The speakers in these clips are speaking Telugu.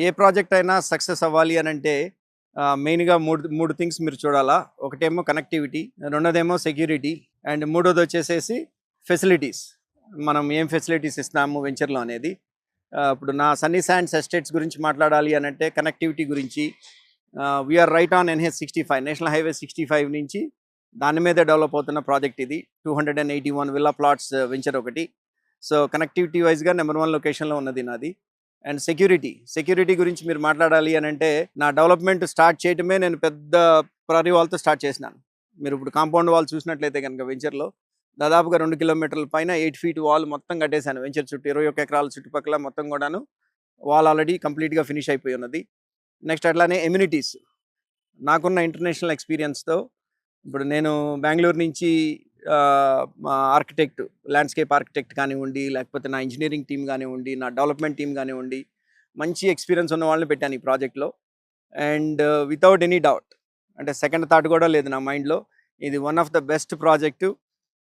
ఏ ప్రాజెక్ట్ అయినా సక్సెస్ అవ్వాలి అని అంటే మెయిన్గా మూడు థింగ్స్ మీరు చూడాలా. ఒకటేమో కనెక్టివిటీ, రెండోదేమో సెక్యూరిటీ, అండ్ మూడోది వచ్చేసేసి ఫెసిలిటీస్. మనం ఏం ఫెసిలిటీస్ ఇస్తున్నాము వెంచర్లో అనేది. ఇప్పుడు నా సన్నీ శాండ్స్ ఎస్టేట్స్ గురించి మాట్లాడాలి అని అంటే కనెక్టివిటీ గురించి we're right on NH65 national highway 65 నుంచి దాని మీదే డెవలప్ అవుతున్న ప్రాజెక్ట్ ఇది. 281 విల్లా ప్లాట్స్ వెంచర్ ఒకటి. సో కనెక్టివిటీ వైజ్గా నెంబర్ 1 లొకేషన్లో ఉన్నది నాది. అండ్ సెక్యూరిటీ గురించి మీరు మాట్లాడాలి అని అంటే నా డెవలప్మెంట్ స్టార్ట్ చేయటమే నేను పెద్ద ప్రహరీ వాల్తో స్టార్ట్ చేసినాను. మీరు ఇప్పుడు కాంపౌండ్ వాల్ చూసినట్లయితే కనుక వెంచర్లో దాదాపుగా 2 కిలోమీటర్ల పైన 8 ఫీట్ వాల్ మొత్తం కట్టేశాను. వెంచర్ చుట్టూ 21 ఎకరాల చుట్టుపక్కల మొత్తం కూడాను వాల్ ఆల్రెడీ కంప్లీట్గా ఫినిష్ అయిపోయి ఉన్నది. నెక్స్ట్ అట్లానే ఎమ్యూనిటీస్. నాకున్న ఇంటర్నేషనల్ ఎక్స్పీరియన్స్తో ఇప్పుడు నేను బెంగళూరు నుంచి ఆర్కిటెక్ట్, ల్యాండ్స్కేప్ ఆర్కిటెక్ట్ కానివ్వండి, లేకపోతే నా ఇంజనీరింగ్ టీం కానివ్వండి, నా డెవలప్మెంట్ టీం కానివ్వండి, మంచి ఎక్స్పీరియన్స్ ఉన్న వాళ్ళని పెట్టాను ఈ ప్రాజెక్ట్లో. అండ్ వితౌట్ ఎనీ డౌట్, అంటే సెకండ్ థాట్ కూడా లేదు నా మైండ్లో, ఇది one of the best project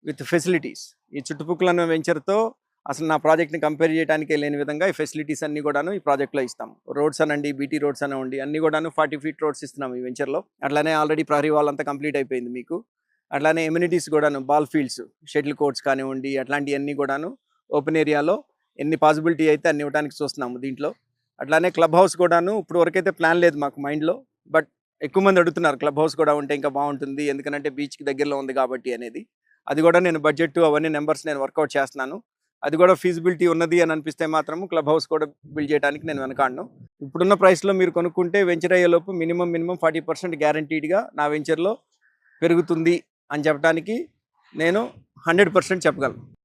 with facilities. ఈ చుట్టుపక్కల ఉన్న వెంచర్తో అసలు నా ప్రాజెక్ట్ని కంపేర్ చేయడానికే లేని విధంగా ఈ ఫెసిలిటీస్ అన్నీ కూడాను ఈ ప్రాజెక్ట్లో ఇస్తాం. రోడ్స్ అనండి, బీటీ రోడ్స్ అనండి, అన్నీ కూడాను 40 ఫీట్ రోడ్స్ ఇస్తున్నాం ఈ వెంచర్లో. అట్లానే ఆల్రెడీ ప్రహరీ వాల్ అంతా కంప్లీట్ అయిపోయింది మీకు. అట్లానే ఎమ్యూనిటీస్ కూడాను, బాల్ ఫీల్డ్స్, షటిల్ కోర్ట్స్ కానివ్వండి, అట్లాంటివన్నీ కూడాను ఓపెన్ ఏరియాలో ఎన్ని పాసిబిలిటీ అయితే అన్ని ఇవ్వడానికి చూస్తున్నాము దీంట్లో. అట్లానే క్లబ్ హౌస్ కూడాను ఇప్పుడు వరకైతే ప్లాన్ లేదు మాకు మైండ్లో, బట్ ఎక్కువ మంది అడుగుతున్నారు క్లబ్ హౌస్ కూడా ఉంటే ఇంకా బాగుంటుంది, ఎందుకంటే బీచ్కి దగ్గరలో ఉంది కాబట్టి అనేది. అది కూడా నేను బడ్జెట్ అవన్నీ నెంబర్స్ నేను వర్కౌట్ చేస్తున్నాను. అది కూడా ఫీజిబిలిటీ ఉన్నది అని అనిపిస్తే మాత్రము క్లబ్ హౌస్ కూడా బిల్డ్ చేయడానికి నేను వెనకాడను. ఇప్పుడున్న ప్రైస్లో మీరు కొనుక్కుంటే వెంచర్ అయ్యేలోపు మినిమం 40% గ్యారంటీడ్గా నా వెంచర్లో పెరుగుతుంది అని చెప్పడానికి నేను 100% చెప్పగలను.